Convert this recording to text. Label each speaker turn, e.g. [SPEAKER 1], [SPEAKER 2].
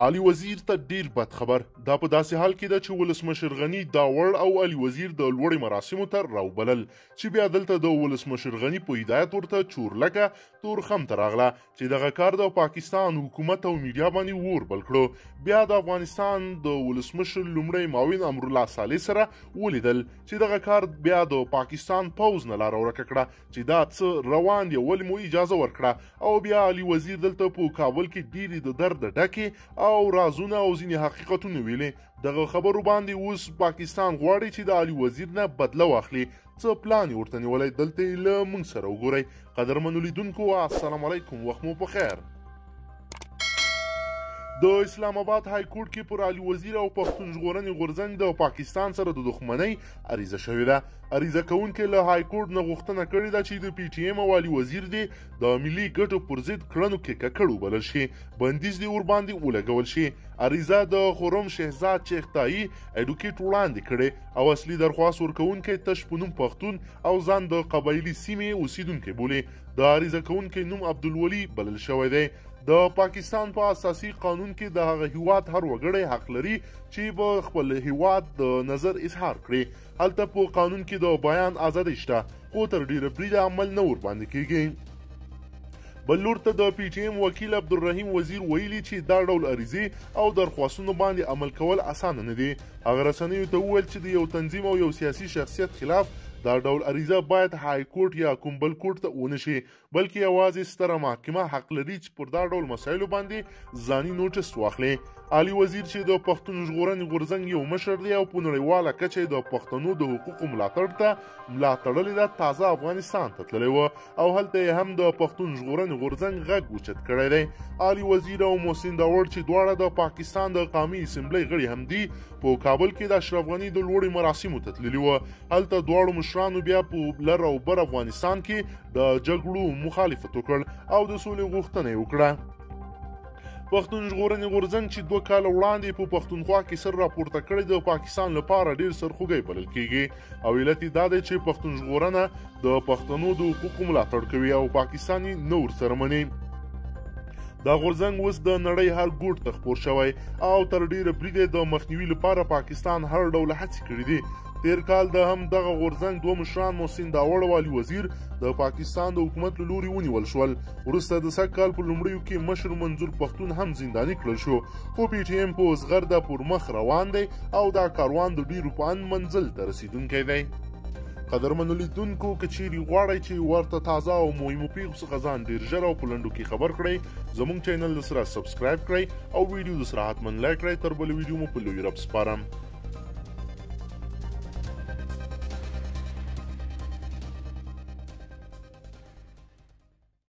[SPEAKER 1] علي وزیر ته ډیر بد خبر. دا په داسې حال کې ده چې ولسمشر غني دا وړ او علي وزیر د لوړې مراسمو ته راوبلل چې بیا دلته د ولسمشر غني په هدایت ورته چورلکه تورخم ته راغله چې دغه کار د پاکستان حکومت او میډیا باندې اور بل کړو. بیا د افغانستان د ولسمشر لومړی معاون امرالله صالح سره ولیدل چې دغه کار بیا د پاکستان پوز نه لاره ورکه کړه چې دا څه روان دی، ولې مو اجازه ورکړه. او بیا علي وزیر دلته په کابل کې ډیرې د درد ډکې او رازونه او ځینې حقیقتونه ویلې. دغه خبرو باندې اوس پاکستان غواړي چې د علي وزیر نه بدله واخلي. څه پلان یې ورته نیولی دلته یې له موږ سره وګورئ. قدرمنو لیدونکو السلام علیکم، وخت مو په خیر. د اسلام آباد های کورټ کې پر علي وزیر او پښتون ژغورنې غورځنګ د پاکستان سره د دښمنۍ عریضه شوې ده. عریضه کوونکي له های کورټ نه غوښتنه کړې ده چې د پی ټی ایم او علي وزیر دې د ملي ګټو پر ضد کړنو کې ککړ وبلل شي، بندیز دې ورباندې ولګول شي. عریضه د خرم شهزاد چغتایي اډوکیټ وړاندې کړې او اصلي درخواست ورکوونکی تش په نوم پښتون او ځان د قبایلي سیمې اوسیدونکی بولي. د عریضه کوونکي نوم عبدالولي بلل شوی دی. د پاکستان په اساسي قانون کې د هغه هیواد هر وګړی حق لري چې په خپل هیواد د نظر اظهار کړي. هلته په قانون کې د بیان ازادي شته، خو تر ډیره بریده عمل نه ورباندې کیږي. بل لور ته د پی ټی ایم وکیل عبدالرحیم وزیر ویلي چې دا ډول عریضې او درخواستونو باندې عمل کول اسانه نه دي. هغه رسنیو ته وویل چې د یو تنظیم او یو سیاسي شخصیت خلاف دا ډول عریضه باید های کورټ یا کوم بل کورټ ته ونه شي، بلکې یوازې ستره محکمه حق لري چې پر دا ډول مسایلو باندې ځاني نوټس واخلي. علي وزیر چې د پښتون ژغورنې غورځنګ یو مشر دی او په نړیواله کچه د پښتنو د حقوقو ملاتړ ته ملا تړلې ده، تازه افغانستان ته تللی و او هلته یې هم د پښتون ژغورنې غورځنګ غږ اوچت کړی دی. علي وزیر او محسن داوړ چې دواړه د پاکستان د قومي اسمبلۍ غړي هم دي، په کابل کې د اشرف غني د لوړې مراسمو ته تللي وو. هلته دواړو مشرانو بیا په لر او بر افغانستان کې د جګړو مخالفت وکړ او د سولې غوښتنه یې وکړه. پښتون ژغورنې غورځنګ چې 2 کاله وړاندې په پښتونخوا کې سر راپورته کړی د پاکستان لپاره ډیر سرخوږی بلل کیږي او علت یې دا دی چې پښتون ژغورنه د پښتنو د حقوقو ملاتړ کوي او پاکستاني نه ورسره مني. دا غورځنګ اوس د نړۍ هر ګوټ ته خپور شوی او تر ډیره بریده د مخنیوي لپاره پاکستان هر ډول هڅې کړې دي. تیر کال د هم دغه غورځنګ 2 مشران محسن داوړ او علي وزیر د پاکستان د حکومت له لوري ونیول شول. وروسته د سږ کال په لومړیو کې مشر منظور پښتون هم زنداني کړل شو، خو پی ټی ایم په زغرده پر مخ روان دی او دا کاروان د ډیرو په ان منزل ته رسیدونکی دی. قدرمنو لیدونکو که چیرې غواړئ چې ورته تازه او مهمو پیښو څخه ځان ډیر ژر او په لنډو کې خبر کړئ، زموږ چینل سره سبسکرایب کړئ او ویډیو سره حتما لایک کړئ. تر بل ویډیو مو په لوی رب سپارم.